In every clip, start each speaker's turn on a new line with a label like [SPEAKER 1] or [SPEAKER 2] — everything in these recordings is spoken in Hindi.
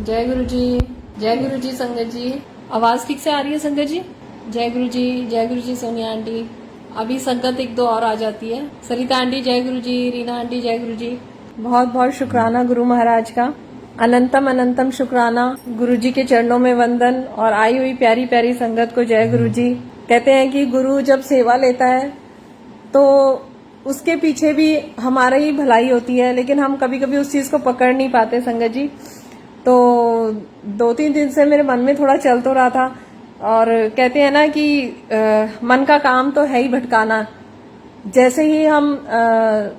[SPEAKER 1] जय गुरु जी। जय गुरु जी संगत जी। आवाज ठीक से आ रही है संगत जी? जय गुरु जी। जय गुरु जी सोनिया आंटी। अभी संगत एक दो और आ जाती है। सरिता आंटी जय गुरु जी। रीना आंटी जय गुरु जी। बहुत बहुत शुक्राना गुरु महाराज का। अनंतम अनंतम शुक्राना। गुरु जी के चरणों में वंदन और आई हुई प्यारी प्यारी संगत को जय गुरु जी। कहते हैं कि गुरु जब सेवा लेता है तो उसके पीछे भी हमारा ही भलाई होती है, लेकिन हम कभी कभी उस चीज को पकड़ नहीं पाते संगत जी। तो 2-3 दिन से मेरे मन में थोड़ा चल तो रहा था, और कहते हैं ना कि मन का काम तो है ही भटकाना। जैसे ही हम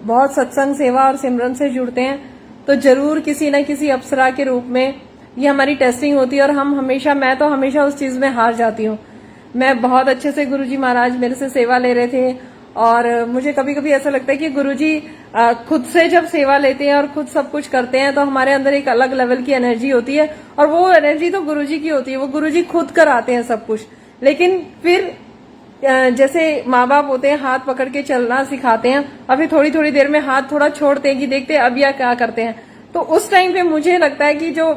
[SPEAKER 1] बहुत सत्संग सेवा और सिमरन से जुड़ते हैं तो जरूर किसी न किसी अप्सरा के रूप में ये हमारी टेस्टिंग होती है, और मैं तो हमेशा उस चीज में हार जाती हूँ। मैं बहुत अच्छे से गुरुजी महाराज मेरे से सेवा ले रहे थे, और मुझे कभी कभी ऐसा लगता है कि गुरुजी खुद से जब सेवा लेते हैं और खुद सब कुछ करते हैं तो हमारे अंदर एक अलग लेवल की एनर्जी होती है, और वो एनर्जी तो गुरुजी की होती है। वो गुरुजी खुद कराते हैं सब कुछ, लेकिन फिर जैसे माँ बाप होते हैं, हाथ पकड़ के चलना सिखाते हैं, अभी थोड़ी थोड़ी देर में हाथ थोड़ा छोड़ते हैं कि देखते हैं अब यह क्या करते हैं। तो उस टाइम पे मुझे लगता है कि जो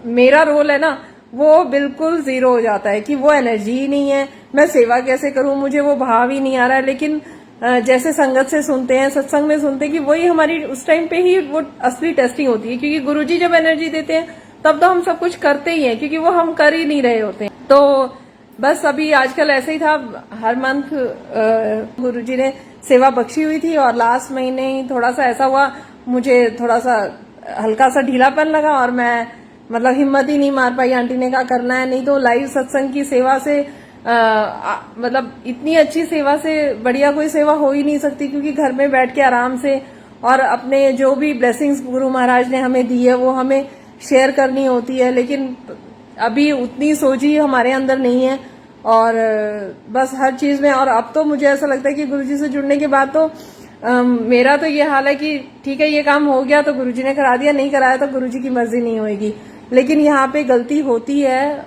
[SPEAKER 1] मेरा रोल है ना वो बिल्कुल जीरो हो जाता है, कि वो एनर्जी ही नहीं है, मैं सेवा कैसे करूं, मुझे वो भाव ही नहीं आ रहा है। लेकिन जैसे संगत से सुनते हैं, सत्संग में सुनते हैं कि वही हमारी उस टाइम पे ही वो असली टेस्टिंग होती है, क्योंकि गुरुजी जब एनर्जी देते हैं तब तो हम सब कुछ करते ही हैं, क्योंकि वो हम कर ही नहीं रहे होते हैं। तो बस अभी आजकल ऐसे ही था, हर मंथ गुरुजी ने सेवा बख्शी हुई थी, और लास्ट महीने ही थोड़ा सा ऐसा हुआ, मुझे थोड़ा सा हल्का सा ढीलापन लगा, और मैं मतलब हिम्मत ही नहीं मार पाई। आंटी ने कहा करना है, नहीं तो लाइव सत्संग की सेवा से मतलब इतनी अच्छी सेवा से बढ़िया कोई सेवा हो ही नहीं सकती, क्योंकि घर में बैठ के आराम से और अपने जो भी ब्लेसिंग्स गुरु महाराज ने हमें दी है वो हमें शेयर करनी होती है। लेकिन अभी उतनी सोची हमारे अंदर नहीं है, और बस हर चीज में। और अब तो मुझे ऐसा लगता है कि गुरुजी से जुड़ने के बाद तो मेरा तो ये हाल है कि ठीक है ये काम हो गया तो गुरुजी ने करा दिया, नहीं कराया तो गुरुजी की मर्जी नहीं होगी। लेकिन यहाँ पे गलती होती है,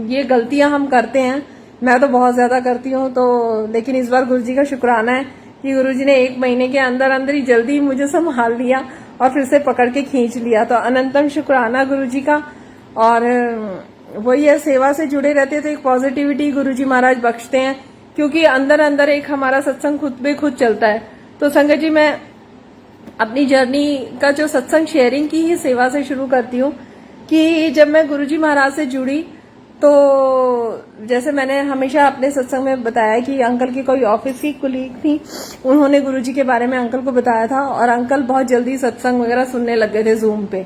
[SPEAKER 1] ये गलतियां हम करते हैं, मैं तो बहुत ज्यादा करती हूँ। तो लेकिन इस बार गुरुजी का शुक्राना है कि गुरुजी ने 1 महीने के अंदर अंदर ही जल्दी मुझे संभाल लिया और फिर से पकड़ के खींच लिया। तो अनंतम शुक्राना गुरुजी का। और वही है, सेवा से जुड़े रहते तो एक पॉजिटिविटी गुरुजी महाराज बख्शते हैं, क्योंकि अंदर अंदर एक हमारा सत्संग खुद पे खुद चलता है। तो संगत जी, मैं अपनी जर्नी का जो सत्संग शेयरिंग की ही सेवा से शुरू करती हूँ, कि जब मैं गुरुजी महाराज से जुड़ी तो जैसे मैंने हमेशा अपने सत्संग में बताया कि अंकल की कोई ऑफिस की कुलीग थी, उन्होंने गुरुजी के बारे में अंकल को बताया था, और अंकल बहुत जल्दी सत्संग वगैरह सुनने लग गए थे जूम पे।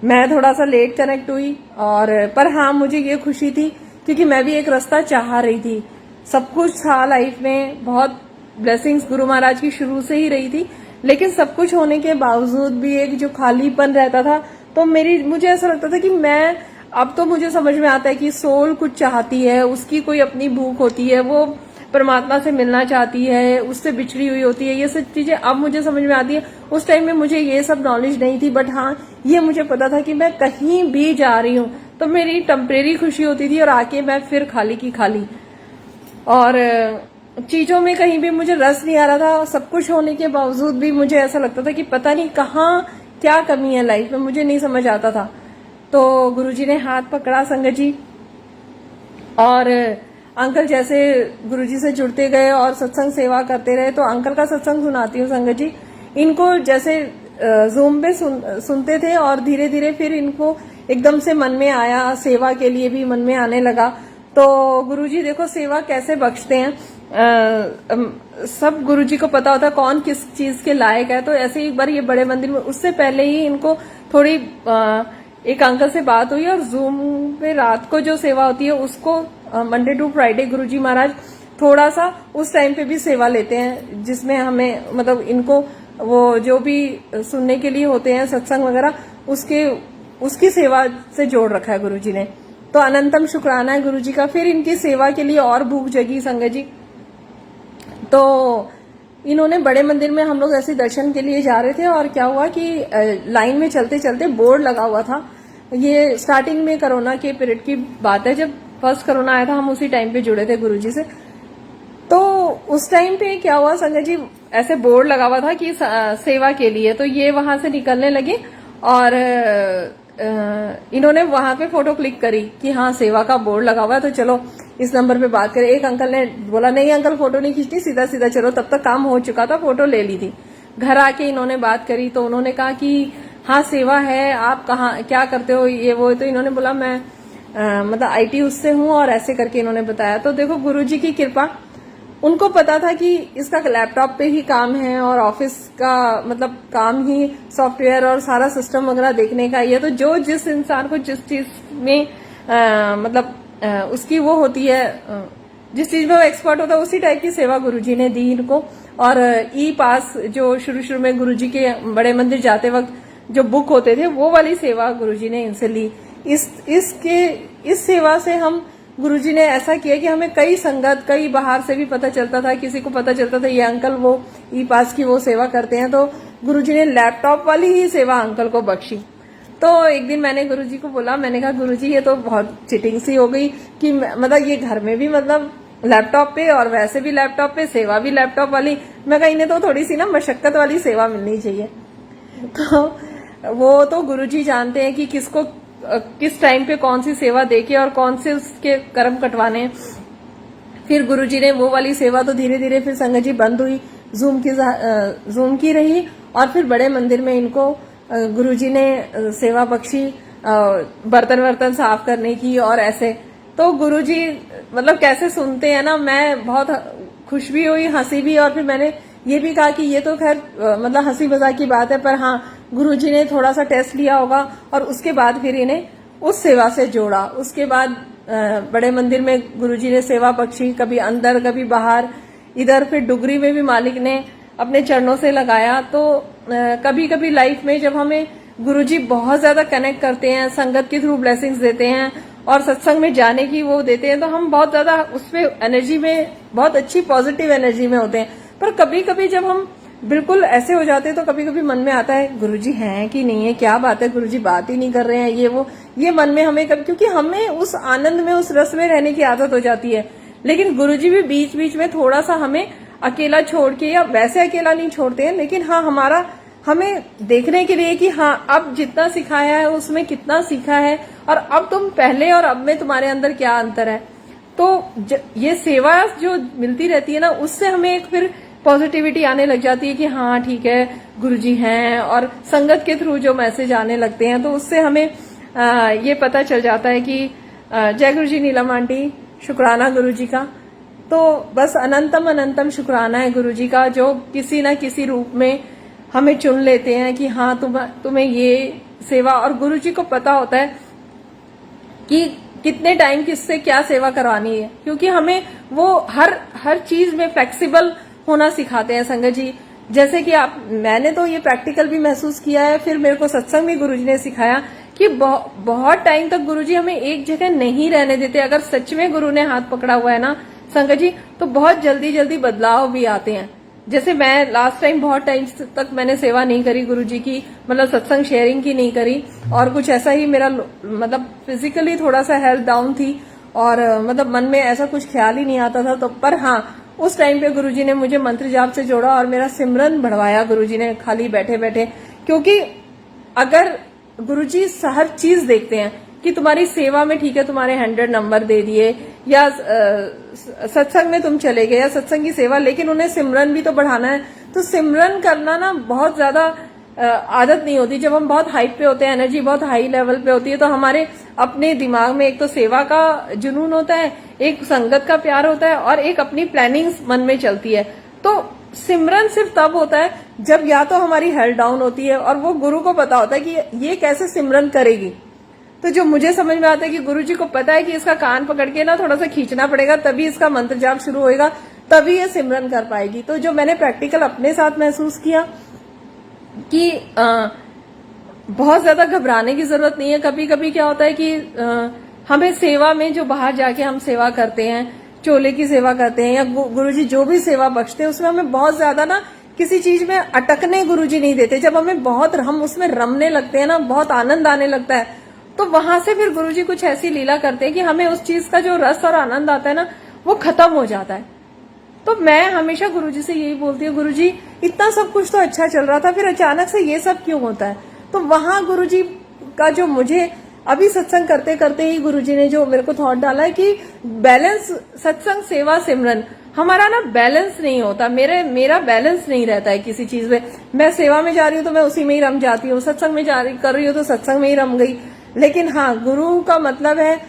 [SPEAKER 1] मैं थोड़ा सा लेट कनेक्ट हुई, और पर हाँ मुझे ये खुशी थी क्योंकि मैं भी एक रास्ता चाह रही थी। सब कुछ था लाइफ में, बहुत ब्लेसिंग्स गुरु महाराज की शुरू से ही रही थी, लेकिन सब कुछ होने के बावजूद भी एक जो खालीपन रहता था, तो मुझे ऐसा लगता था कि अब तो मुझे समझ में आता है कि सोल कुछ चाहती है, उसकी कोई अपनी भूख होती है, वो परमात्मा से मिलना चाहती है, उससे बिछड़ी हुई होती है। ये सब चीजें अब मुझे समझ में आती है। उस टाइम में मुझे ये सब नॉलेज नहीं थी, बट हाँ ये मुझे पता था कि मैं कहीं भी जा रही हूँ तो मेरी टेम्परेरी खुशी होती थी, और आके मैं फिर खाली की खाली, और चीजों में कहीं भी मुझे रस नहीं आ रहा था। सब कुछ होने के बावजूद भी मुझे ऐसा लगता था कि पता नहीं कहाँ क्या कमी है लाइफ में, मुझे नहीं समझ आता था। तो गुरुजी ने हाथ पकड़ा संगत जी, और अंकल जैसे गुरुजी से जुड़ते गए और सत्संग सेवा करते रहे। तो अंकल का सत्संग सुनाती हूँ संगत जी। इनको जैसे जूम पे सुनते थे, और धीरे धीरे फिर इनको एकदम से मन में आया, सेवा के लिए भी मन में आने लगा। तो गुरुजी देखो सेवा कैसे बख्शते हैं, सब गुरुजी को पता होता है कौन किस चीज के लायक है। तो ऐसे एक बार ये बड़े मंदिर में, उससे पहले ही इनको थोड़ी एक अंकल से बात हुई, और जूम पे रात को जो सेवा होती है उसको मंडे टू फ्राइडे गुरुजी महाराज थोड़ा सा उस टाइम पे भी सेवा लेते हैं, जिसमें हमें मतलब इनको वो जो भी सुनने के लिए होते हैं सत्संग वगैरह, उसकी सेवा से जोड़ रखा है गुरुजी ने। तो अनंतम शुक्राना है गुरुजी का। फिर इनकी सेवा के लिए और भूख जगी संगत जी। तो इन्होंने बड़े मंदिर में, हम लोग ऐसे दर्शन के लिए जा रहे थे, और क्या हुआ कि लाइन में चलते चलते बोर्ड लगा हुआ था। ये स्टार्टिंग में कोरोना के पीरियड की बात है, जब फर्स्ट कोरोना आया था, हम उसी टाइम पे जुड़े थे गुरुजी से। तो उस टाइम पे क्या हुआ संगत जी, ऐसे बोर्ड लगा हुआ था कि सेवा के लिए। तो ये वहां से निकलने लगे, और इन्होंने वहां पे फोटो क्लिक करी कि हाँ सेवा का बोर्ड लगा हुआ है, तो चलो इस नंबर पे बात करें। एक अंकल ने बोला नहीं अंकल फोटो नहीं खींचनी, सीधा सीधा चलो, तब तक काम हो चुका था, फोटो ले ली थी। घर आके इन्होंने बात करी तो उन्होंने कहा कि हाँ सेवा है, आप कहाँ क्या करते हो ये वो, तो इन्होंने बोला मैं मतलब IT उससे हूँ, और ऐसे करके इन्होंने बताया। तो देखो गुरुजी की कृपा, उनको पता था कि इसका लैपटॉप पे ही काम है और ऑफिस का मतलब काम ही सॉफ्टवेयर और सारा सिस्टम वगैरह देखने का ही है। तो जो जिस इंसान को जिस चीज में उसकी वो होती है, जिस चीज में वो एक्सपर्ट होता है, उसी टाइप की सेवा गुरुजी ने दी इनको। और ई पास जो शुरू शुरू में गुरुजी के बड़े मंदिर जाते वक्त जो बुक होते थे, वो वाली सेवा गुरुजी ने इनसे ली। इस सेवा से हम गुरुजी ने ऐसा किया कि हमें कई संगत, कई बाहर से भी पता चलता था, किसी को पता चलता था ये अंकल वो ई पास की वो सेवा करते हैं, तो गुरुजी ने लैपटॉप वाली ही सेवा अंकल को बख्शी। तो एक दिन मैंने गुरुजी को बोला, मैंने कहा गुरुजी ये तो बहुत चिटिंग सी हो गई कि मतलब ये घर में भी मतलब लैपटॉप पे और वैसे भी लैपटॉप पे, सेवा भी लैपटॉप वाली। मैं कहा इन्हें तो थोड़ी सी ना मशक्कत वाली सेवा मिलनी चाहिए। तो वो तो गुरुजी जानते हैं कि किसको किस टाइम पे कौन सी सेवा देके और कौन से उसके कर्म कटवाने हैं। फिर गुरुजी ने वो वाली सेवा तो धीरे धीरे फिर संगत जी बंद हुई, जूम की रही, और फिर बड़े मंदिर में इनको गुरुजी ने सेवा बख्शी, बर्तन वर्तन साफ करने की और ऐसे। तो गुरुजी मतलब कैसे सुनते हैं ना, मैं बहुत खुश भी हुई, हंसी भी, और फिर मैंने ये भी कहा कि ये तो खैर मतलब हंसी मजाक की बात है, पर हाँ गुरुजी ने थोड़ा सा टेस्ट लिया होगा और उसके बाद फिर इन्हें उस सेवा से जोड़ा। उसके बाद बड़े मंदिर में गुरुजी ने सेवा बख्शी, कभी अंदर कभी बाहर, इधर फिर डुगरी में भी मालिक ने अपने चरणों से लगाया। तो कभी कभी लाइफ में जब हमें गुरुजी बहुत ज्यादा कनेक्ट करते हैं, संगत के थ्रू ब्लेसिंग्स देते हैं और सत्संग में जाने की वो देते हैं, तो हम बहुत ज्यादा उसपे एनर्जी में, बहुत अच्छी पॉजिटिव एनर्जी में होते हैं। पर कभी कभी जब हम बिल्कुल ऐसे हो जाते हैं तो कभी कभी मन में आता है गुरुजी हैं कि नहीं है, क्या बात है गुरुजी बात ही नहीं कर रहे हैं, ये वो, ये मन में हमें कभी, क्योंकि हमें उस आनंद में, उस रस में रहने की आदत हो जाती है। लेकिन गुरुजी भी बीच बीच में थोड़ा सा हमें अकेला छोड़ के, या वैसे अकेला नहीं छोड़ते हैं, लेकिन हाँ हमारा हमें देखने के लिए कि हाँ अब जितना सिखाया है उसमें कितना सीखा है, और अब तुम पहले और अब में तुम्हारे अंदर क्या अंतर है। तो ये सेवा जो मिलती रहती है ना, उससे हमें एक फिर पॉजिटिविटी आने लग जाती है कि हाँ ठीक है गुरुजी हैं, और संगत के थ्रू जो मैसेज आने लगते हैं तो उससे हमें ये पता चल जाता है कि जय गुरुजी नीलम आंटी, शुक्राना गुरुजी का। तो बस अनंतम अनंतम शुक्राना है गुरुजी का, जो किसी ना किसी रूप में हमें चुन लेते हैं कि हाँ तुम्हें ये सेवा, और गुरुजी को पता होता है कि कितने टाइम किससे क्या सेवा करवानी है, क्योंकि हमें वो हर चीज में फ्लेक्सिबल होना सिखाते हैं संगत जी। जैसे कि मैंने तो ये प्रैक्टिकल भी महसूस किया है, फिर मेरे को सत्संग भी गुरुजी ने सिखाया कि बहुत टाइम तक गुरुजी हमें एक जगह नहीं रहने देते। अगर सच में गुरु ने हाथ पकड़ा हुआ है ना संगत जी, तो बहुत जल्दी जल्दी बदलाव भी आते हैं। जैसे मैं लास्ट टाइम बहुत टाइम तक मैंने सेवा नहीं करी गुरुजी की, मतलब सत्संग शेयरिंग की नहीं करी, और कुछ ऐसा ही मेरा मतलब फिजिकली थोड़ा सा हेल्थ डाउन थी, और मतलब मन में ऐसा कुछ ख्याल ही नहीं आता था। तो पर हाँ उस टाइम पे गुरुजी ने मुझे मंत्र जाप से जोड़ा और मेरा सिमरन बढ़वाया गुरुजी ने खाली बैठे बैठे। क्योंकि अगर गुरुजी हर चीज देखते हैं कि तुम्हारी सेवा में ठीक है तुम्हारे 100 नंबर दे दिए, या सत्संग में तुम चले गए, या सत्संग की सेवा, लेकिन उन्हें सिमरन भी तो बढ़ाना है। तो सिमरन करना ना बहुत ज्यादा आदत नहीं होती। जब हम बहुत हाइप पे होते हैं, एनर्जी बहुत हाई लेवल पे होती है, तो हमारे अपने दिमाग में एक तो सेवा का जुनून होता है, एक संगत का प्यार होता है, और एक अपनी प्लानिंग मन में चलती है। तो सिमरन सिर्फ तब होता है जब या तो हमारी हेल्थ डाउन होती है और वो गुरु को पता होता है कि ये कैसे सिमरन करेगी। तो जो मुझे समझ में आता है कि गुरुजी को पता है कि इसका कान पकड़ के ना थोड़ा सा खींचना पड़ेगा, तभी इसका मंत्र जाप शुरू होएगा, तभी ये सिमरन कर पाएगी। तो जो मैंने प्रैक्टिकल अपने साथ महसूस किया कि बहुत ज्यादा घबराने की जरूरत नहीं है। कभी कभी क्या होता है कि हमें सेवा में जो बाहर जाके हम सेवा करते हैं, चोले की सेवा करते हैं, या गुरुजी जो भी सेवा बख्शते हैं, उसमें हमें बहुत ज्यादा ना किसी चीज में अटकने गुरुजी नहीं देते। जब हमें हम उसमें रमने लगते हैं ना, बहुत आनंद आने लगता है, तो वहां से फिर गुरुजी कुछ ऐसी लीला करते हैं कि हमें उस चीज का जो रस और आनंद आता है ना, वो खत्म हो जाता है। तो मैं हमेशा गुरुजी से यही बोलती हूँ, गुरुजी इतना सब कुछ तो अच्छा चल रहा था, फिर अचानक से ये सब क्यों होता है। तो वहां गुरुजी
[SPEAKER 2] का जो मुझे अभी सत्संग करते करते ही गुरुजी ने जो मेरे को थॉट डाला है कि बैलेंस, सत्संग सेवा सिमरन, हमारा ना बैलेंस नहीं होता, मेरा बैलेंस नहीं रहता है किसी चीज में। मैं सेवा में जा रही हूँ तो मैं उसी में ही रम जाती हूँ, सत्संग में कर रही हूँ तो सत्संग में ही रम गई। लेकिन हाँ, गुरु का मतलब है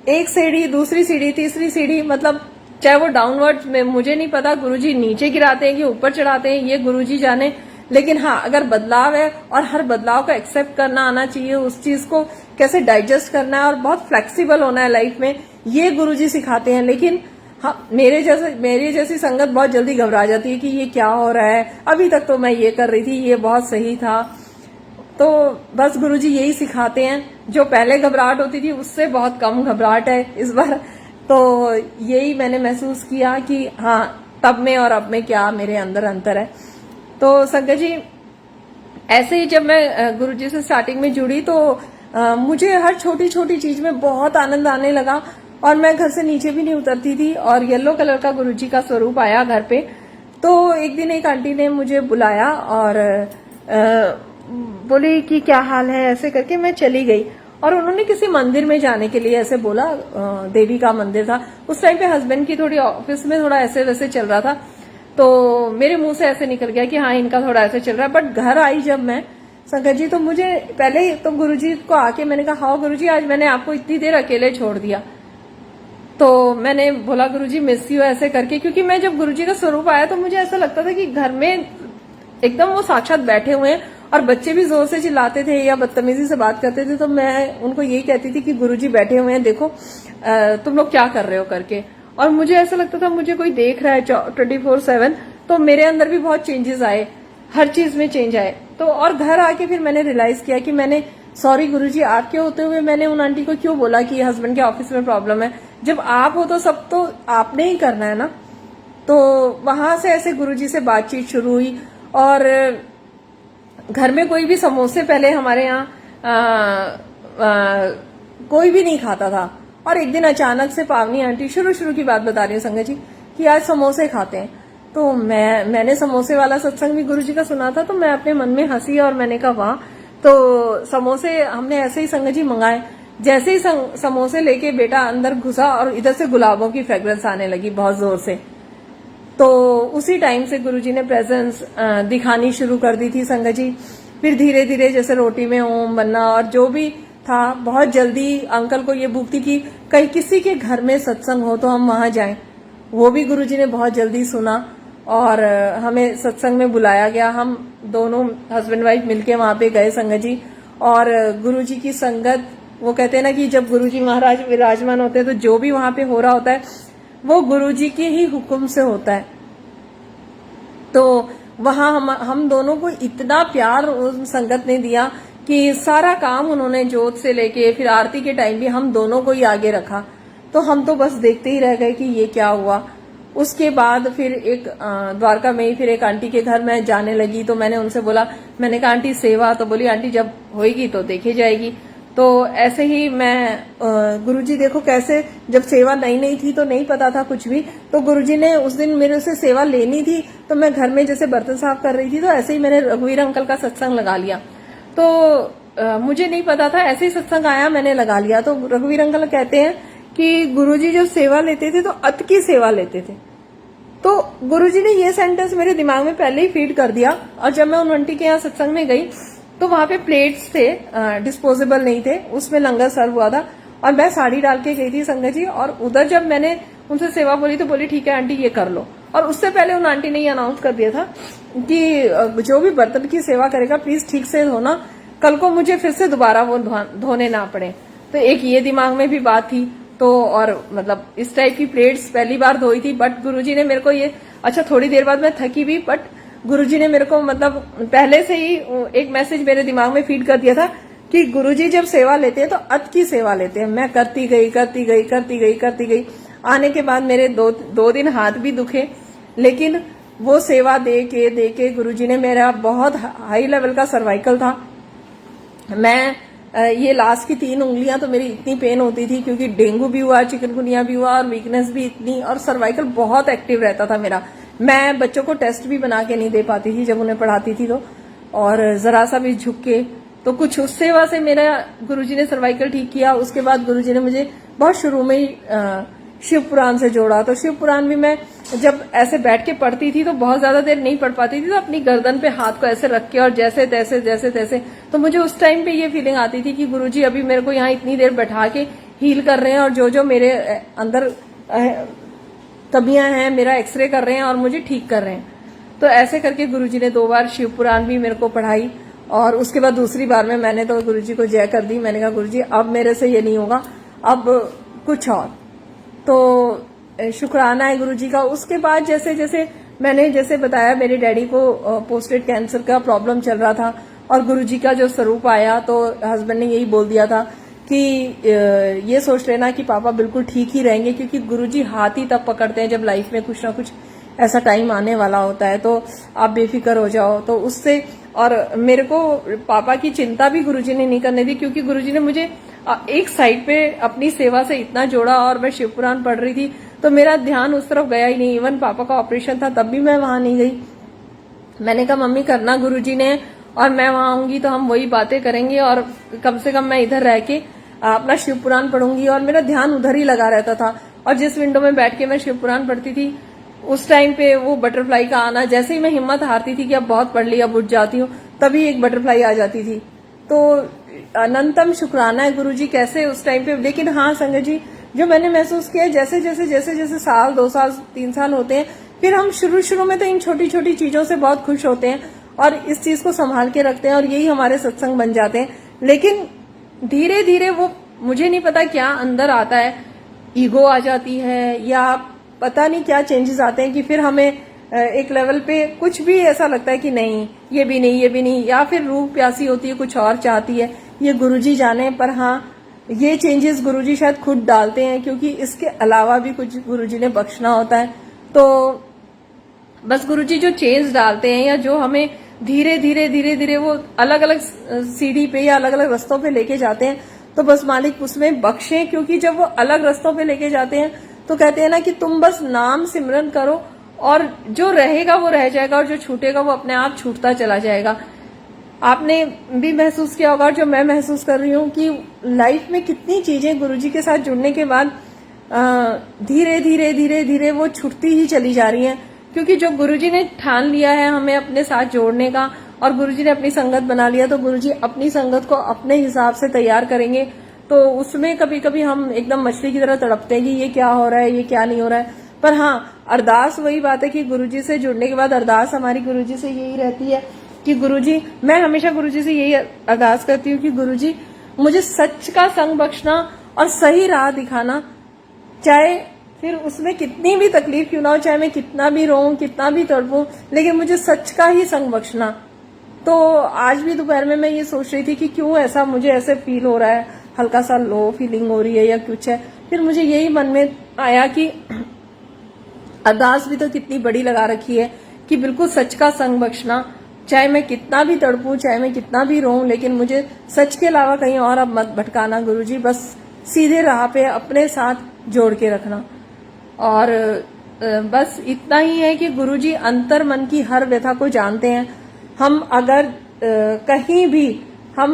[SPEAKER 2] एक सीढ़ी, दूसरी सीढ़ी, तीसरी सीढ़ी, मतलब चाहे वो डाउनवर्ड में, मुझे नहीं पता गुरुजी नीचे गिराते हैं कि ऊपर चढ़ाते हैं, ये गुरुजी जाने। लेकिन हाँ, अगर बदलाव है और हर बदलाव को एक्सेप्ट करना आना चाहिए, उस चीज को कैसे डाइजेस्ट करना है और बहुत फ्लेक्सिबल होना है लाइफ में, ये गुरुजी सिखाते हैं। लेकिन हाँ, मेरी जैसी संगत बहुत जल्दी घबरा जाती है कि ये क्या हो रहा है, अभी तक तो मैं ये कर रही थी, ये बहुत सही था। तो बस गुरुजी यही सिखाते हैं, जो पहले घबराहट होती थी उससे बहुत कम घबराहट है इस बार। तो यही मैंने महसूस किया कि हाँ, तब में और अब में क्या मेरे अंदर अंतर है। तो संगत जी, ऐसे ही जब मैं गुरुजी से स्टार्टिंग में जुड़ी तो मुझे हर छोटी छोटी चीज में बहुत आनंद आने लगा और मैं घर से नीचे भी नहीं उतरती थी। और येलो कलर का गुरुजी का स्वरूप आया घर पे। तो एक दिन एक आंटी ने मुझे बुलाया और बोली कि क्या हाल है, ऐसे करके मैं चली गई। और उन्होंने किसी मंदिर में जाने के लिए ऐसे बोला, देवी का मंदिर था उस टाइम पे। हस्बैंड की थोड़ी ऑफिस में थोड़ा ऐसे वैसे चल रहा था, तो मेरे मुंह से ऐसे निकल गया कि हाँ, इनका थोड़ा ऐसे चल रहा है। बट घर आई जब मैं संगत जी, तो मुझे पहले तो गुरुजी को आके मैंने कहा, हाँ गुरुजी, आज मैंने आपको इतनी देर अकेले छोड़ दिया। तो मैंने बोला गुरुजी मिस यू, ऐसे करके। क्योंकि मैं जब गुरुजी का स्वरूप आया तो मुझे ऐसा लगता था कि घर में एकदम वो साक्षात बैठे हुए हैं और बच्चे भी जोर से चिल्लाते थे या बदतमीजी से बात करते थे। तो मैं उनको यही कहती थी कि गुरुजी बैठे हुए हैं, देखो तुम लोग क्या कर रहे हो करके। और मुझे ऐसा लगता था मुझे कोई देख रहा है 24/7। तो मेरे अंदर भी बहुत चेंजेस आए, हर चीज में चेंज आए। तो और घर आके फिर मैंने रियलाइज किया कि मैंने, सॉरी गुरुजी, आपके होते हुए मैंने उन आंटी को क्यों बोला कि हस्बैंड के ऑफिस में प्रॉब्लम है। जब आप हो तो सब तो आपने ही करना है ना। तो वहां से ऐसे गुरुजी से बातचीत शुरू हुई। और घर में कोई भी समोसे पहले हमारे यहाँ कोई भी नहीं खाता था। और एक दिन अचानक से पावनी आंटी, शुरू की बात बता रही हूँ संगत जी, कि आज समोसे खाते हैं। तो मैंने समोसे वाला सत्संग भी गुरुजी का सुना था, तो मैं अपने मन में हंसी और मैंने कहा वाह। तो समोसे हमने ऐसे ही संगत जी मंगाए। जैसे ही समोसे लेके बेटा अंदर घुसा और इधर से गुलाबों की फ्रेग्रेंस आने लगी बहुत जोर से। तो उसी टाइम से गुरुजी ने प्रेजेंस दिखानी शुरू कर दी थी संगत जी। फिर धीरे धीरे जैसे रोटी में ओम बनना और जो भी था, बहुत जल्दी अंकल को ये भूख थी कि कहीं किसी के घर में सत्संग हो तो हम वहां जाएं। वो भी गुरुजी ने बहुत जल्दी सुना और हमें सत्संग में बुलाया गया। हम दोनों हस्बैंड वाइफ मिलके वहां पे गए संगत जी। और गुरुजी की संगत, वो कहते हैं ना कि जब गुरुजी महाराज विराजमान होते हैं तो जो भी वहां पे हो रहा होता है वो गुरुजी के ही हुक्म से होता है। तो वहां हम दोनों को इतना प्यार उस संगत ने दिया कि सारा काम उन्होंने जोत से लेके फिर आरती के टाइम भी हम दोनों को ही आगे रखा। तो हम तो बस देखते ही रह गए कि ये क्या हुआ। उसके बाद फिर एक द्वारका में ही फिर एक आंटी के घर मैं जाने लगी। तो मैंने उनसे बोला, मैंने कहा आंटी सेवा, तो बोली आंटी जब होएगी तो देखी जाएगी। तो ऐसे ही मैं गुरुजी देखो कैसे, जब सेवा नई थी तो नहीं पता था कुछ भी। तो गुरुजी ने उस दिन मेरे से सेवा लेनी थी, तो मैं घर में जैसे बर्तन साफ कर रही थी तो ऐसे ही मैंने रघुवीर अंकल का सत्संग लगा लिया। तो मुझे नहीं पता था, ऐसे ही सत्संग आया, मैंने लगा लिया। तो रघुवीर अंकल कहते हैं कि गुरुजी जब सेवा लेते थे तो अत की सेवा लेते थे। तो गुरुजी ने ये सेंटेंस मेरे दिमाग में पहले ही फीड कर दिया। और जब मैं उन आंटी के यहाँ सत्संग में गई तो वहां पे प्लेट्स थे, डिस्पोजेबल नहीं थे, उसमें लंगर सर्व हुआ था। और मैं साड़ी डाल के गई थी संगत जी। और उधर जब मैंने उनसे सेवा बोली तो बोली ठीक है आंटी ये कर लो। और उससे पहले उन आंटी ने ये अनाउंस कर दिया था कि जो भी बर्तन की सेवा करेगा प्लीज ठीक से धोना, कल को मुझे फिर से दोबारा वो धोने ना पड़े। तो एक ये दिमाग में भी बात थी। तो और मतलब इस टाइप की प्लेट्स पहली बार धोई थी। बट गुरुजी ने मेरे को ये, अच्छा थोड़ी देर बाद मैं थकी भी, बट गुरुजी ने मेरे को मतलब पहले से ही एक मैसेज मेरे दिमाग में फीड कर दिया था कि गुरुजी जब सेवा लेते हैं तो अत की सेवा लेते हैं। मैं करती गई। आने के बाद मेरे दो दिन हाथ भी दुखे, लेकिन वो सेवा दे के गुरुजी ने, मेरा बहुत हाई लेवल का सर्वाइकल था। मैं ये लास्ट की 3 उंगलियां तो मेरी इतनी पेन होती थी क्योंकि डेंगू भी हुआ, चिकनगुनिया भी हुआ और वीकनेस भी इतनी, और सर्वाइकल बहुत एक्टिव रहता था मेरा। मैं बच्चों को टेस्ट भी बना के नहीं दे पाती थी जब उन्हें पढ़ाती थी तो। और जरा सा भी झुक के तो कुछ उस सेवा से मेरा गुरुजी ने सर्वाइकल ठीक किया। उसके बाद गुरुजी ने मुझे बहुत शुरू में ही शिव पुराण से जोड़ा। तो शिव पुराण भी मैं जब ऐसे बैठ के पढ़ती थी तो बहुत ज्यादा देर नहीं पढ़ पाती थी, तो अपनी गर्दन पे हाथ को ऐसे रख के और जैसे तैसे तो मुझे उस टाइम पे ये फीलिंग आती थी कि गुरुजी अभी मेरे को यहाँ इतनी देर बैठा के हील कर रहे हैं और जो जो मेरे अंदर कमियां हैं मेरा एक्सरे कर रहे हैं और मुझे ठीक कर रहे हैं। तो ऐसे करके गुरुजी ने 2 बार शिव पुराण भी मेरे को पढ़ाई और उसके बाद दूसरी बार में मैंने तो गुरुजी को जय कर दी। मैंने कहा गुरुजी अब मेरे से ये नहीं होगा, अब कुछ और। तो शुक्राना है गुरुजी का। उसके बाद जैसे जैसे मैंने जैसे बताया मेरे डैडी को पोस्टेड कैंसर का प्रॉब्लम चल रहा था और गुरुजी का जो स्वरूप आया तो हस्बैंड ने यही बोल दिया था कि ये सोच लेना कि पापा बिल्कुल ठीक ही रहेंगे, क्योंकि गुरुजी हाथ ही तब पकड़ते हैं जब लाइफ में कुछ ना कुछ ऐसा टाइम आने वाला होता है, तो आप बेफिक्र हो जाओ। तो उससे और मेरे को पापा की चिंता भी गुरुजी ने नहीं करने दी, क्योंकि गुरुजी ने मुझे एक साइड पे अपनी सेवा से इतना जोड़ा और मैं शिव पुराण पढ़ रही थी तो मेरा ध्यान उस तरफ गया ही नहीं। इवन पापा का ऑपरेशन था तब भी मैं वहां नहीं गई। मैंने कहा मम्मी करना गुरुजी ने, और मैं वहां आऊंगी तो हम वही बातें करेंगे और कम से कम मैं इधर रह के अपना शिव पुराण पढ़ूंगी। और मेरा ध्यान उधर ही लगा रहता था और जिस विंडो में बैठ के मैं शिव पुराण पढ़ती थी उस टाइम पे वो बटरफ्लाई का आना, जैसे ही मैं हिम्मत हारती थी कि अब बहुत पढ़ ली अब उठ जाती हूँ, तभी एक बटरफ्लाई आ जाती थी। तो अनंतम शुक्राना है गुरुजी कैसे उस टाइम पे। लेकिन हाँ संगत जी, जो मैंने महसूस किया जैसे जैसे साल 2 साल 3 साल होते हैं, फिर हम शुरू में तो इन छोटी छोटी चीजों से बहुत खुश होते हैं और इस चीज को संभाल के रखते हैं और यही हमारे सत्संग बन जाते हैं। लेकिन धीरे धीरे वो मुझे नहीं पता क्या अंदर आता है, ईगो आ जाती है या पता नहीं क्या चेंजेस आते हैं कि फिर हमें एक लेवल पे कुछ भी ऐसा लगता है कि नहीं ये भी नहीं, या फिर रूह प्यासी होती है कुछ और चाहती है, ये गुरुजी जाने। पर हाँ ये चेंजेस गुरुजी शायद खुद डालते हैं, क्योंकि इसके अलावा भी कुछ गुरुजी ने बख्शना होता है। तो बस गुरुजी जो चेंज डालते हैं या जो हमें धीरे धीरे वो अलग अलग सीढ़ी पे या अलग अलग रस्तों पे लेके जाते हैं, तो बस मालिक उसमें बख्शे। क्योंकि जब वो अलग रस्तों पे लेके जाते हैं तो कहते हैं ना कि तुम बस नाम सिमरन करो और जो रहेगा वो रह जाएगा और जो छूटेगा वो अपने आप छूटता चला जाएगा। आपने भी महसूस किया होगा, जो मैं महसूस कर रही हूँ, कि लाइफ में कितनी चीजें गुरुजी के साथ जुड़ने के बाद धीरे धीरे वो छूटती ही चली जा रही हैं। क्योंकि जो गुरुजी ने ठान लिया है हमें अपने साथ जोड़ने का और गुरुजी ने अपनी संगत बना लिया, तो गुरुजी अपनी संगत को अपने हिसाब से तैयार करेंगे। तो उसमें कभी कभी हम एकदम मछली की तरह तड़पते हैं कि ये क्या हो रहा है, ये क्या नहीं हो रहा है। पर हाँ, अरदास वही बात है कि गुरुजी से जुड़ने के बाद अरदास हमारी गुरुजी से यही रहती है कि गुरुजी, मैं हमेशा गुरुजी से यही अरदास करती हूँ कि गुरुजी मुझे सच का संग बख्शना और सही राह दिखाना, चाहे फिर उसमें कितनी भी तकलीफ क्यों ना हो, चाहे मैं कितना भी रोऊं कितना भी तड़पूं, लेकिन मुझे सच का ही संग बख्शना। तो आज भी दोपहर में मैं ये सोच रही थी कि क्यों ऐसा मुझे ऐसे फील हो रहा है, हल्का सा लो फीलिंग हो रही है या कुछ है। फिर मुझे यही मन में आया कि अरदास भी तो कितनी बड़ी लगा रखी है कि बिल्कुल सच का संग बख्शना, चाहे मैं कितना भी तड़पूं चाहे मैं कितना भी रोऊं, लेकिन मुझे सच के अलावा कहीं और अब मत भटकाना गुरुजी, बस सीधे राह पे अपने साथ जोड़ के रखना। और बस इतना ही है कि गुरुजी अंतर मन की हर व्यथा को जानते हैं। हम अगर कहीं भी हम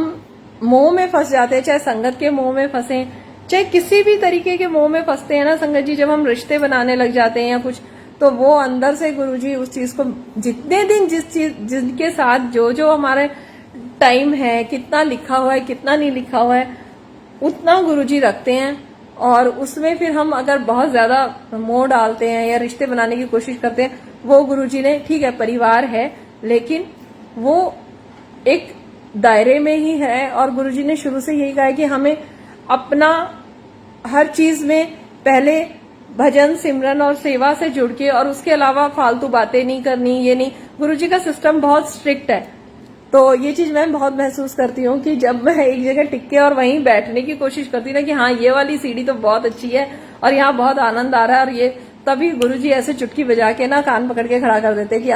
[SPEAKER 2] मोह में फंस जाते हैं, चाहे संगत के मोह में फंसे, चाहे किसी भी तरीके के मोह में फंसते हैं ना संगत जी, जब हम रिश्ते बनाने लग जाते हैं या कुछ, तो वो अंदर से गुरुजी उस चीज को जितने दिन जिनके साथ जो हमारे टाइम है, कितना लिखा हुआ है कितना नहीं लिखा हुआ है, उतना गुरुजी रखते हैं। और उसमें फिर हम अगर बहुत ज्यादा मोह डालते हैं या रिश्ते बनाने की कोशिश करते हैं, वो गुरुजी ने, ठीक है परिवार है लेकिन वो एक दायरे में ही है। और गुरुजी ने शुरू से यही कहा है कि हमें अपना हर चीज में पहले भजन सिमरन और सेवा से जुड़ के, और उसके अलावा फालतू बातें नहीं करनी, ये नहीं। गुरुजी का सिस्टम बहुत स्ट्रिक्ट है। तो ये चीज मैं बहुत महसूस करती हूँ कि जब मैं एक जगह टिक के और वहीं बैठने की कोशिश करती ना कि हाँ ये वाली सीढ़ी तो बहुत अच्छी है और यहाँ बहुत आनंद आ रहा है, और ये तभी गुरुजी ऐसे चुटकी बजा के ना कान पकड़ के खड़ा कर देते हैं कि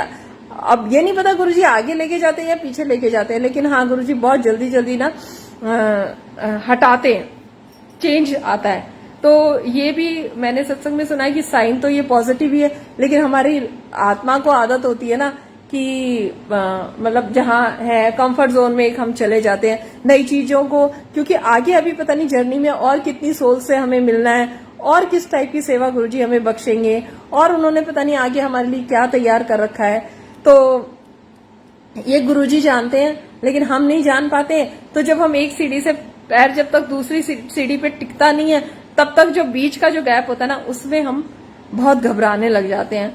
[SPEAKER 2] अब ये नहीं पता गुरुजी आगे लेके जाते हैं या पीछे लेके जाते हैं, लेकिन हाँ गुरुजी बहुत जल्दी ना हटाते हैं, चेंज आता है। तो ये भी मैंने सत्संग में सुना है कि साइन तो ये पॉजिटिव ही है, लेकिन हमारी आत्मा को आदत होती है ना कि मतलब जहाँ है कंफर्ट जोन में एक हम चले जाते हैं नई चीजों को, क्योंकि आगे अभी पता नहीं जर्नी में और कितनी सोल से हमें मिलना है और किस टाइप की सेवा गुरुजी हमें बख्शेंगे और उन्होंने पता नहीं आगे हमारे लिए क्या तैयार कर रखा है। तो ये गुरुजी जानते हैं लेकिन हम नहीं जान पाते। तो जब हम एक सीढ़ी से पैर जब तक दूसरी सीढ़ी पे टिकता नहीं है तब तक जो बीच का जो गैप होता है ना उसमें हम बहुत घबराने लग जाते हैं।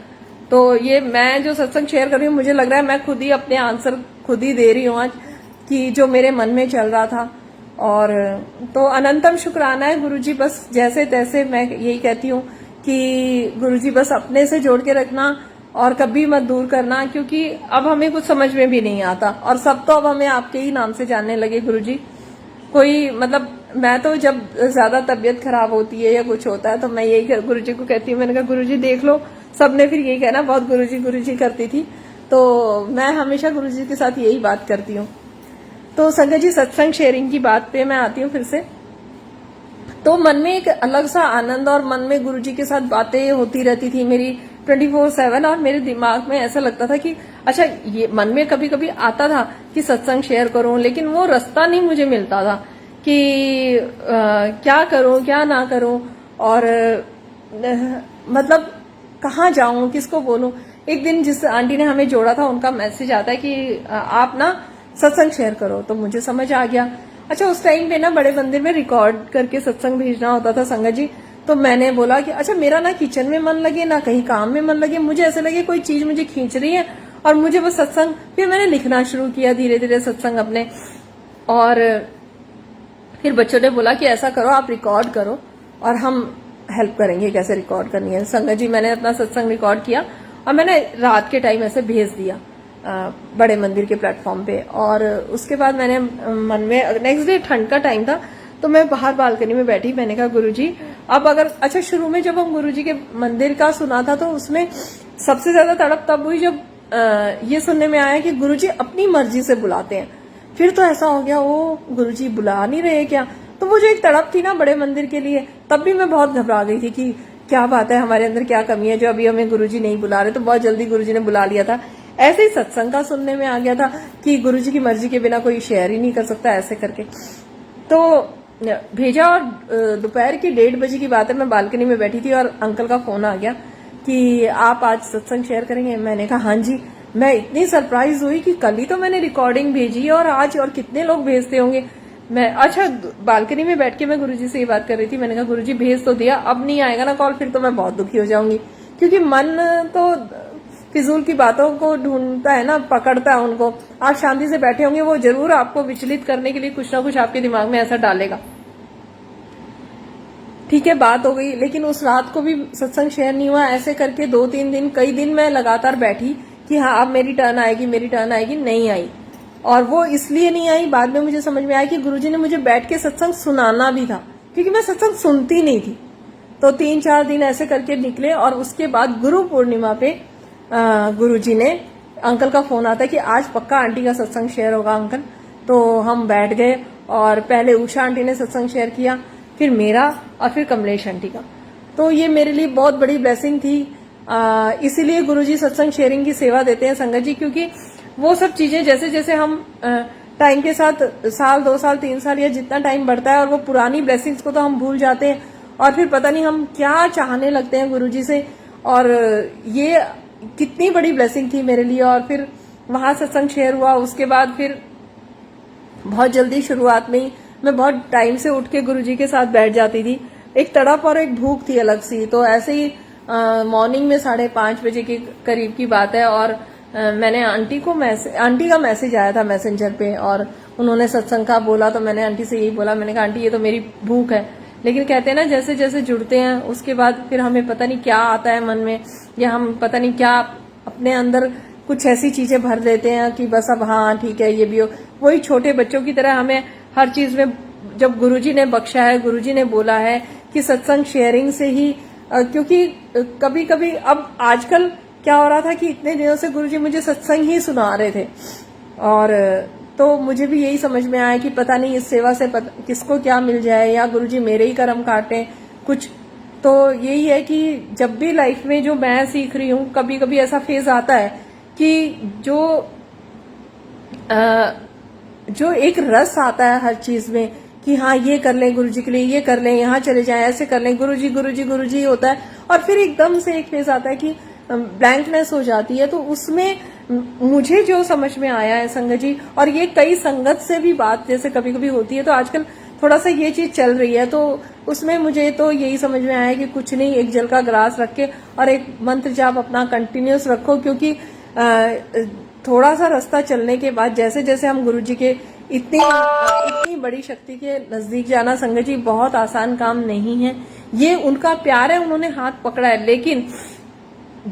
[SPEAKER 2] तो ये मैं जो सत्संग शेयर कर रही हूँ मुझे लग रहा है मैं खुद ही अपने आंसर खुद ही दे रही हूँ आज कि जो मेरे मन में चल रहा था। और तो अनंतम शुक्राना है गुरुजी, बस जैसे तैसे मैं यही कहती हूँ कि गुरुजी बस अपने से जोड़ के रखना और कभी मत दूर करना, क्योंकि अब हमें कुछ समझ में भी नहीं आता और सब तो अब हमें आपके ही नाम से जानने लगे गुरुजी। कोई मतलब मैं तो जब ज्यादा तबीयत खराब होती है या कुछ होता है तो मैं यही गुरुजी को कहती हूँ, मैंने कहा गुरुजी देख लो, सबने फिर यही कहना बहुत गुरुजी करती थी। तो मैं हमेशा गुरुजी के साथ यही बात करती हूँ। तो संगत जी सत्संग शेयरिंग की बात पे मैं आती हूँ फिर से। तो मन में एक अलग सा आनंद और मन में गुरुजी के साथ बातें होती रहती थी मेरी 24/7 और मेरे दिमाग में ऐसा लगता था कि अच्छा ये मन में कभी कभी आता था कि सत्संग शेयर करूं, लेकिन वो रास्ता नहीं मुझे मिलता था कि क्या करूं क्या ना करूं और मतलब कहाँ जाऊं किसको बोलूं। एक दिन जिस आंटी ने हमें जोड़ा था उनका मैसेज आता है कि आप ना सत्संग शेयर करो, तो मुझे समझ आ गया। अच्छा उस टाइम पे ना बड़े मंदिर में रिकॉर्ड करके सत्संग भेजना होता था संगत जी। तो मैंने बोला कि अच्छा मेरा ना किचन में मन लगे ना कहीं काम में मन लगे, मुझे ऐसे लगे कोई चीज मुझे खींच रही है और मुझे बस सत्संग। फिर मैंने लिखना शुरू किया धीरे धीरे सत्संग अपने, और फिर बच्चों ने बोला कि ऐसा करो आप रिकॉर्ड करो और हम हेल्प करेंगे कैसे रिकॉर्ड करनी है। संगत जी मैंने अपना सत्संग रिकॉर्ड किया और मैंने रात के टाइम ऐसे भेज दिया बड़े मंदिर के प्लेटफॉर्म पे। और उसके बाद मैंने मन में नेक्स्ट डे ठंड का टाइम था तो मैं बाहर बालकनी में बैठी, मैंने कहा गुरुजी अब अगर अच्छा शुरू में जब हम गुरुजी के मंदिर का सुना था तो उसमें सबसे ज्यादा तड़प तब हुई जब ये सुनने में आया कि गुरुजी अपनी मर्जी से बुलाते हैं। फिर तो ऐसा हो गया ओ गुरुजी बुला नहीं रहे क्या। तो वो जो एक तड़प थी ना बड़े मंदिर के लिए, तब भी मैं बहुत घबरा गई थी कि क्या बात है हमारे अंदर क्या कमी है जो अभी हमें गुरुजी नहीं बुला रहे। तो बहुत जल्दी गुरुजी ने बुला लिया था। ऐसे ही सत्संग का सुनने में आ गया था कि गुरुजी की मर्जी के बिना कोई शेयर ही नहीं कर सकता ऐसे करके। तो भेजा और दोपहर की 1:30 बजे की बात है, मैं बालकनी में बैठी थी और अंकल का फोन आ गया कि आप आज सत्संग शेयर करेंगे। मैंने कहा हाँ जी। मैं इतनी सरप्राइज हुई कि कल ही तो मैंने रिकॉर्डिंग भेजी और आज और कितने लोग भेजते होंगे। मैं अच्छा बालकनी में बैठ के मैं गुरुजी से ये बात कर रही थी, मैंने कहा गुरुजी भेज तो दिया, अब नहीं आएगा ना कॉल फिर तो मैं बहुत दुखी हो जाऊंगी, क्योंकि मन तो फिजूल की बातों को ढूंढता है ना, पकड़ता है उनको। आप शांति से बैठे होंगे वो जरूर आपको विचलित करने के लिए कुछ ना कुछ आपके दिमाग में ऐसा डालेगा। ठीक है बात हो गई, लेकिन उस रात को भी सत्संग शेयर नहीं हुआ। ऐसे करके 2-3 दिन कई दिन मैं लगातार बैठी कि हाँ अब मेरी टर्न आएगी मेरी टर्न आएगी, नहीं आई। और वो इसलिए नहीं आई, बाद में मुझे समझ में आया कि गुरुजी ने मुझे बैठ के सत्संग सुनाना भी था, क्योंकि मैं सत्संग सुनती नहीं थी। तो 3-4 दिन ऐसे करके निकले और उसके बाद गुरु पूर्णिमा पे गुरुजी ने अंकल का फोन आता है कि आज पक्का आंटी का सत्संग शेयर होगा अंकल। तो हम बैठ गए और पहले उषा आंटी ने सत्संग शेयर किया, फिर मेरा और फिर कमलेश आंटी का। तो ये मेरे लिए बहुत बड़ी ब्लेसिंग थी। इसीलिए गुरुजी सत्संग शेयरिंग की सेवा देते हैं संगत जी, क्योंकि वो सब चीजें जैसे जैसे हम टाइम के साथ 1 साल 2 साल 3 साल या जितना टाइम बढ़ता है और वो पुरानी ब्लेसिंग्स को तो हम भूल जाते हैं और फिर पता नहीं हम क्या चाहने लगते हैं गुरुजी से। और ये कितनी बड़ी ब्लेसिंग थी मेरे लिए। और फिर वहां सत्संग शेयर हुआ, उसके बाद फिर बहुत जल्दी शुरुआत में ही मैं बहुत टाइम से उठ के गुरुजी के साथ बैठ जाती थी। एक तड़प और एक भूख थी अलग सी। तो ऐसे ही मॉर्निंग में 5:30 बजे के करीब की बात है और मैंने आंटी का मैसेज आया था मैसेंजर पे और उन्होंने सत्संग का बोला। तो मैंने आंटी से यही बोला, मैंने कहा आंटी ये तो मेरी भूख है। लेकिन कहते हैं ना जैसे जैसे जुड़ते हैं उसके बाद फिर हमें पता नहीं क्या आता है मन में, या हम पता नहीं क्या अपने अंदर कुछ ऐसी चीजें भर देते हैं कि बस अब हाँ ठीक है ये भी हो। वही छोटे बच्चों की तरह हमें हर चीज में जब गुरुजी ने बख्शा है, गुरुजी ने बोला है कि सत्संग शेयरिंग से ही, क्योंकि कभी कभी अब आजकल क्या हो रहा था कि इतने दिनों से गुरुजी मुझे सत्संग ही सुना रहे थे और तो मुझे भी यही समझ में आया कि पता नहीं इस सेवा से किसको क्या मिल जाए या गुरुजी मेरे ही कर्म काटे कुछ। तो यही है कि जब भी लाइफ में जो मैं सीख रही हूँ कभी कभी ऐसा फेज आता है कि जो एक रस आता है हर चीज में कि हाँ ये कर लें गुरुजी के लिए, ये कर लें, यहाँ चले जाएं, ऐसे कर लें, गुरुजी गुरुजी गुरुजी होता है। और फिर एकदम से एक फेज आता है कि ब्लैंकनेस हो जाती है। तो उसमें मुझे जो समझ में आया है संगत जी, और ये कई संगत से भी बात जैसे कभी कभी होती है, तो आजकल थोड़ा सा ये चीज चल रही है, तो उसमें मुझे तो यही समझ में आया कि कुछ नहीं, एक जल का ग्लास रख के और एक मंत्र जाप अपना कंटिन्यूस रखो, क्योंकि थोड़ा सा रास्ता चलने के बाद जैसे जैसे हम गुरुजी के इतनी बड़ी शक्ति के नजदीक जाना संगत जी बहुत आसान काम नहीं है। ये उनका प्यार है, उन्होंने हाथ पकड़ा है, लेकिन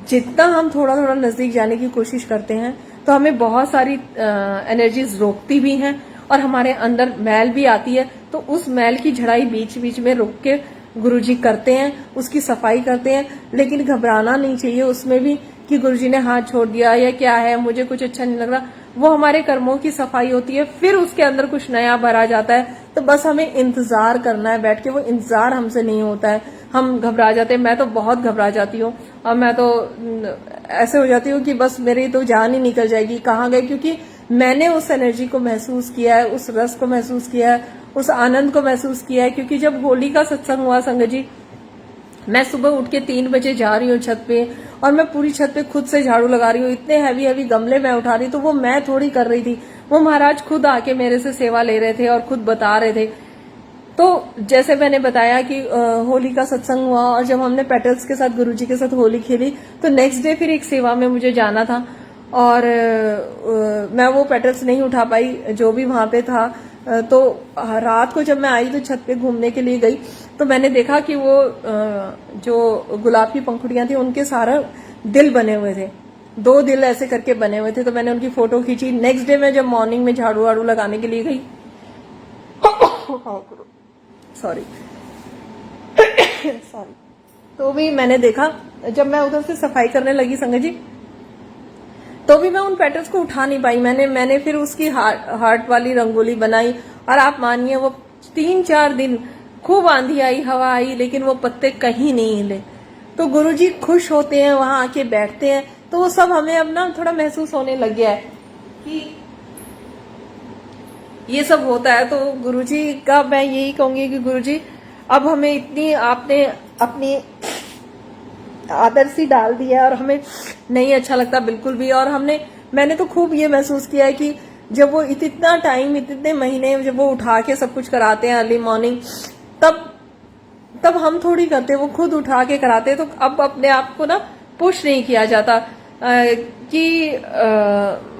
[SPEAKER 2] जितना हम थोड़ा थोड़ा नजदीक जाने की कोशिश करते हैं तो हमें बहुत सारी एनर्जीज रोकती भी हैं और हमारे अंदर मैल भी आती है। तो उस मैल की झड़ाई बीच बीच में रोक के गुरुजी करते हैं, उसकी सफाई करते हैं। लेकिन घबराना नहीं चाहिए उसमें भी कि गुरुजी ने हाथ छोड़ दिया या क्या है, मुझे कुछ अच्छा नहीं लग रहा। वो हमारे कर्मों की सफाई होती है, फिर उसके अंदर कुछ नया भरा जाता है। तो बस हमें इंतजार करना है बैठ के, वो इंतजार हमसे नहीं होता है, हम घबरा जाते हैं। मैं तो बहुत घबरा जाती हूँ और मैं तो ऐसे हो जाती हूँ कि बस मेरी तो जान ही निकल जाएगी, कहाँ गए, क्योंकि मैंने उस एनर्जी को महसूस किया है, उस रस को महसूस किया है, उस आनंद को महसूस किया है। क्योंकि जब होली का सत्संग हुआ संगत जी, मैं सुबह उठ के 3 बजे जा रही हूँ छत पे और मैं पूरी छत पे खुद से झाड़ू लगा रही हूँ, इतने हैवी हैवी गमले मैं उठा रही, तो वो मैं थोड़ी कर रही थी, वो महाराज खुद आके मेरे से सेवा ले रहे थे और खुद बता रहे थे। तो जैसे मैंने बताया कि होली का सत्संग हुआ और जब हमने पेटल्स के साथ गुरुजी के साथ होली खेली, तो नेक्स्ट डे फिर एक सेवा में मुझे जाना था और मैं वो पेटल्स नहीं उठा पाई जो भी वहां पे था। तो रात को जब मैं आई तो छत पे घूमने के लिए गई, तो मैंने देखा कि वो जो गुलाब की पंखुड़ियां थी उनके सारा दिल बने हुए थे, 2 दिल ऐसे करके बने हुए थे। तो मैंने उनकी फोटो खींची। नेक्स्ट डे मैं जब मॉर्निंग में झाड़ू वाड़ू लगाने के लिए गई सॉरी तो भी मैंने देखा, जब मैं उधर से सफाई करने लगी संगत जी, तो भी मैं उन पेटल्स को उठा नहीं पाई। मैंने फिर उसकी हार्ट वाली रंगोली बनाई और आप मानिए वो 3-4 दिन खूब आंधी आई, हवा आई, लेकिन वो पत्ते कहीं नहीं हिले। तो गुरुजी खुश होते हैं, वहां आके बैठते हैं, तो वो सब हमें अब ना थोड़ा महसूस होने लग गया है कि ये सब होता है। तो गुरुजी का मैं यही कहूंगी कि गुरुजी अब हमें इतनी आपने अपनी आदर सी डाल दिया और हमें नहीं अच्छा लगता बिल्कुल भी। और मैंने तो खूब ये महसूस किया है कि जब वो इतना टाइम, इतने महीने जब वो उठा के सब कुछ कराते हैं अर्ली मॉर्निंग, तब हम थोड़ी करते, वो खुद उठा के कराते। तो अब अपने आप को ना पुश नहीं किया जाता कि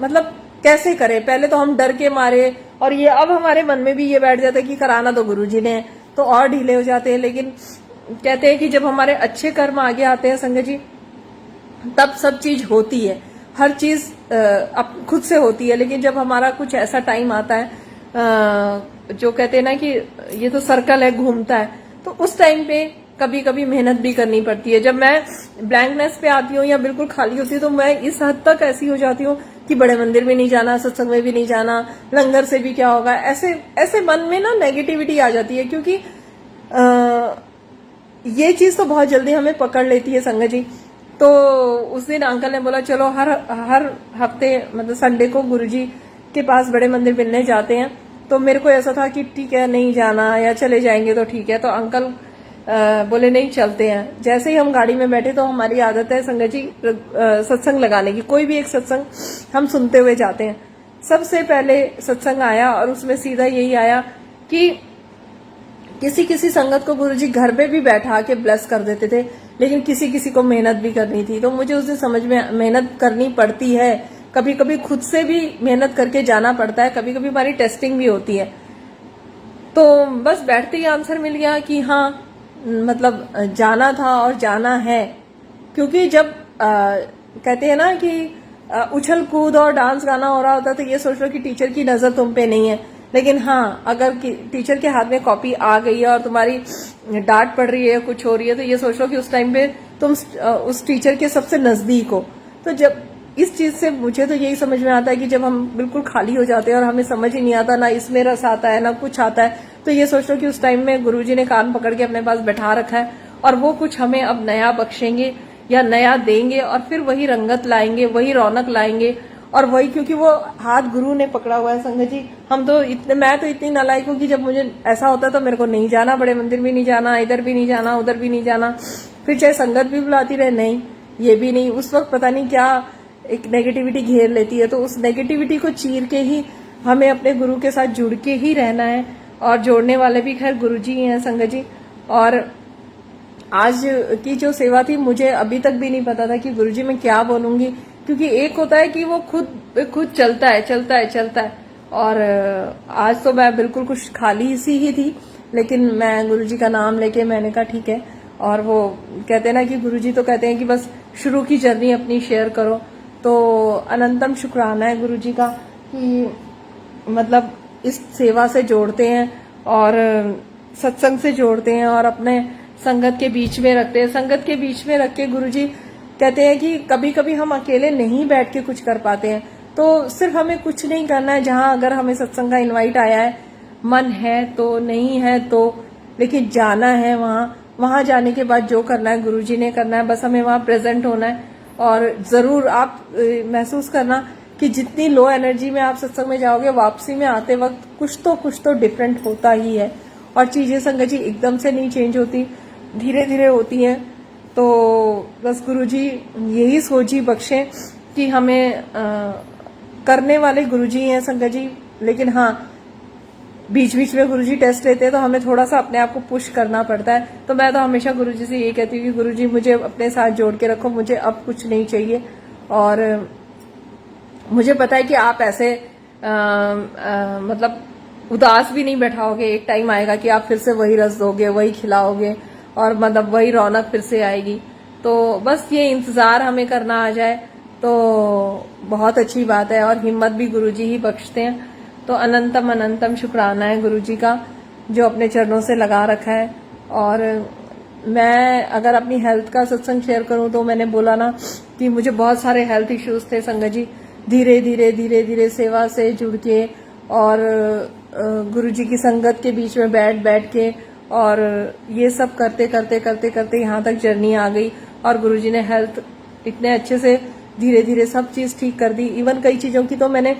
[SPEAKER 2] मतलब कैसे करें। पहले तो हम डर के मारे, और ये अब हमारे मन में भी ये बैठ जाता है कि कराना तो गुरुजी ने, तो और ढीले हो जाते हैं। लेकिन कहते हैं कि जब हमारे अच्छे कर्म आगे आते हैं संगत जी, तब सब चीज होती है, हर चीज खुद से होती है। लेकिन जब हमारा कुछ ऐसा टाइम आता है जो कहते हैं ना कि ये तो सर्कल है, घूमता है, तो उस टाइम पे कभी कभी मेहनत भी करनी पड़ती है। जब मैं ब्लैंकनेस पे आती हूँ या बिल्कुल खाली होती हूँ, तो मैं इस हद तक ऐसी हो जाती हूँ कि बड़े मंदिर में नहीं जाना, सत्संग में भी नहीं जाना, लंगर से भी क्या होगा, ऐसे मन में ना नेगेटिविटी आ जाती है। क्योंकि ये चीज तो बहुत जल्दी हमें पकड़ लेती है संगत जी। तो उस दिन अंकल ने बोला चलो हर हफ्ते मतलब संडे को गुरुजी के पास बड़े मंदिर मिलने जाते हैं। तो मेरे को ऐसा था कि ठीक है नहीं जाना, या चले जाएंगे तो ठीक है। तो अंकल बोले नहीं चलते हैं। जैसे ही हम गाड़ी में बैठे, तो हमारी आदत है संगत जी सत्संग लगाने की, कोई भी एक सत्संग हम सुनते हुए जाते हैं। सबसे पहले सत्संग आया और उसमें सीधा यही आया कि किसी किसी संगत को गुरुजी घर पे भी बैठा के ब्लेस कर देते थे, लेकिन किसी किसी को मेहनत भी करनी थी। तो मुझे उस दिन समझ में मेहनत करनी पड़ती है, कभी कभी खुद से भी मेहनत करके जाना पड़ता है, कभी कभी हमारी टेस्टिंग भी होती है। तो बस बैठते ही आंसर मिल गया कि हाँ मतलब जाना था और जाना है। क्योंकि जब कहते हैं ना कि उछल कूद और डांस गाना हो रहा होता है, तो ये सोच लो कि टीचर की नजर तुम पे नहीं है। लेकिन हाँ, अगर टीचर के हाथ में कॉपी आ गई है और तुम्हारी डांट पड़ रही है, कुछ हो रही है, तो ये सोच लो कि उस टाइम पे तुम उस टीचर के सबसे नजदीक हो। तो जब इस चीज से मुझे तो यही समझ में आता है कि जब हम बिल्कुल खाली हो जाते हैं और हमें समझ ही नहीं आता, ना इसमें रस आता है ना कुछ आता है, तो ये सोच लो कि उस टाइम में गुरुजी ने कान पकड़ के अपने पास बैठा रखा है और वो कुछ हमें अब नया बख्शेंगे या नया देंगे और फिर वही रंगत लाएंगे, वही रौनक लाएंगे। और वही, क्योंकि वो हाथ गुरु ने पकड़ा हुआ है संगत जी। मैं तो इतनी नालायक हूँ कि जब मुझे ऐसा होता तो मेरे को नहीं जाना, बड़े मंदिर भी नहीं जाना, इधर भी नहीं जाना, उधर भी नहीं जाना, फिर चाहे संगत भी बुलाती रहे, नहीं ये भी नहीं। उस वक्त पता नहीं क्या एक नेगेटिविटी घेर लेती है। तो उस नेगेटिविटी को चीर के ही हमें अपने गुरु के साथ जुड़ के ही रहना है। और जोड़ने वाले भी खैर गुरु जी ही हैं संगत जी। और आज की जो सेवा थी, मुझे अभी तक भी नहीं पता था कि गुरुजी मैं क्या बोलूंगी, क्योंकि एक होता है कि वो खुद चलता है। और आज तो मैं बिल्कुल कुछ खाली सी ही थी, लेकिन मैं गुरुजी का नाम लेके मैंने कहा ठीक है। और वो कहते हैं ना कि गुरुजी तो कहते हैं कि बस शुरू की जर्नी अपनी शेयर करो। तो अनंतम शुक्राना है गुरुजी का कि मतलब इस सेवा से जोड़ते हैं और सत्संग से जोड़ते हैं और अपने संगत के बीच में रखते हैं। संगत के बीच में रख के गुरुजी कहते हैं कि कभी कभी हम अकेले नहीं बैठ के कुछ कर पाते हैं, तो सिर्फ हमें कुछ नहीं करना है। जहां अगर हमें सत्संग का इनवाइट आया है, मन है तो, नहीं है तो, लेकिन जाना है वहां जाने के बाद जो करना है गुरुजी ने करना है। बस हमें वहां प्रेजेंट होना है। और जरूर आप महसूस करना कि जितनी लो एनर्जी में आप सत्संग में जाओगे, वापसी में आते वक्त कुछ तो डिफरेंट होता ही है। और चीजें संगत जी एकदम से नहीं चेंज होती, धीरे धीरे होती हैं। तो बस गुरुजी यही सोची बख्शे कि हमें करने वाले गुरुजी हैं संगत जी। लेकिन हाँ, बीच बीच में गुरुजी टेस्ट लेते हैं, तो हमें थोड़ा सा अपने आप को पुश करना पड़ता है। तो मैं तो हमेशा गुरुजी से यही कहती हूँ कि गुरुजी मुझे अपने साथ जोड़ के रखो, मुझे अब कुछ नहीं चाहिए। और मुझे पता है कि आप ऐसे मतलब उदास भी नहीं बैठाओगे। एक टाइम आएगा कि आप फिर से वही रस दोगे, वही खिलाओगे और मतलब वही रौनक फिर से आएगी। तो बस ये इंतजार हमें करना आ जाए तो बहुत अच्छी बात है। और हिम्मत भी गुरुजी ही बख्शते हैं। तो अनंतम शुक्राना है गुरुजी का जो अपने चरणों से लगा रखा है। और मैं अगर अपनी हेल्थ का सत्संग शेयर करूं तो मैंने बोला ना कि मुझे बहुत सारे हेल्थ इश्यूज थे संगत जी। धीरे धीरे सेवा से जुड़ के और गुरुजी की संगत के बीच में बैठ के और ये सब करते यहाँ तक जर्नी आ गई। और गुरुजी ने हेल्थ इतने अच्छे से धीरे धीरे सब चीज ठीक कर दी। इवन कई चीजों की तो मैंने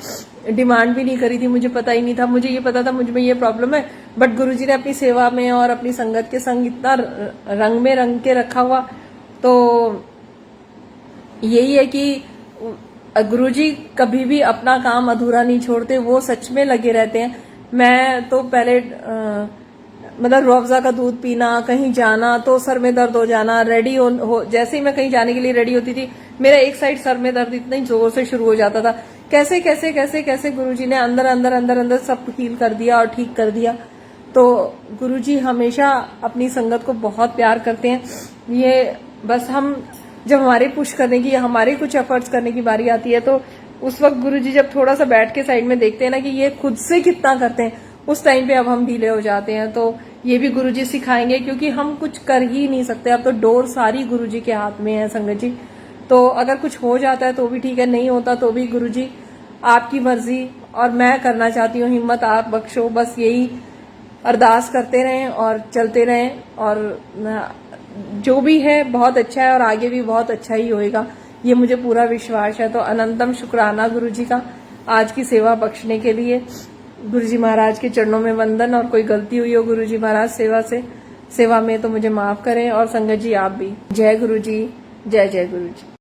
[SPEAKER 2] डिमांड भी नहीं करी थी, मुझे पता ही नहीं था। मुझे ये पता था मुझ में ये प्रॉब्लम है, बट गुरुजी ने अपनी सेवा में और अपनी संगत के संग इतना रंग में रंग के रखा हुआ। तो यही है कि गुरुजी कभी भी अपना काम अधूरा नहीं छोड़ते, वो सच में लगे रहते हैं। मैं तो पहले मतलब रूह अफ़ज़ा का दूध पीना, कहीं जाना तो सर में दर्द हो जाना, रेडी हो जैसे ही मैं कहीं जाने के लिए रेडी होती थी, मेरा एक साइड सर में दर्द इतना जोर से शुरू हो जाता था। कैसे गुरुजी ने अंदर सब हील कर दिया और ठीक कर दिया। तो गुरुजी हमेशा अपनी संगत को बहुत प्यार करते हैं। ये बस हम जब हमारे पुश करने की या हमारे कुछ एफर्ट्स करने की बारी आती है, तो उस वक्त गुरुजी जब थोड़ा सा बैठ के साइड में देखते हैं ना कि ये खुद से कितना करते हैं, उस टाइम पे अब हम ढीले हो जाते हैं। तो ये भी गुरुजी सिखाएंगे, क्योंकि हम कुछ कर ही नहीं सकते। अब तो डोर सारी गुरुजी के हाथ में है संगत जी। तो अगर कुछ हो जाता है तो भी ठीक है, नहीं होता तो भी गुरुजी आपकी मर्जी। और मैं करना चाहती हूँ, हिम्मत आप बख्शो। बस यही अरदास करते रहें और चलते रहें। और जो भी है बहुत अच्छा है और आगे भी बहुत अच्छा ही होएगा, ये मुझे पूरा विश्वास है। तो अनंतम शुक्राना गुरुजी का आज की सेवा बख्शने के लिए। गुरुजी महाराज के चरणों में वंदन। और कोई गलती हुई हो गुरुजी महाराज सेवा में तो मुझे माफ करें। और संगत जी आप भी। जय गुरुजी, जय गुरुजी।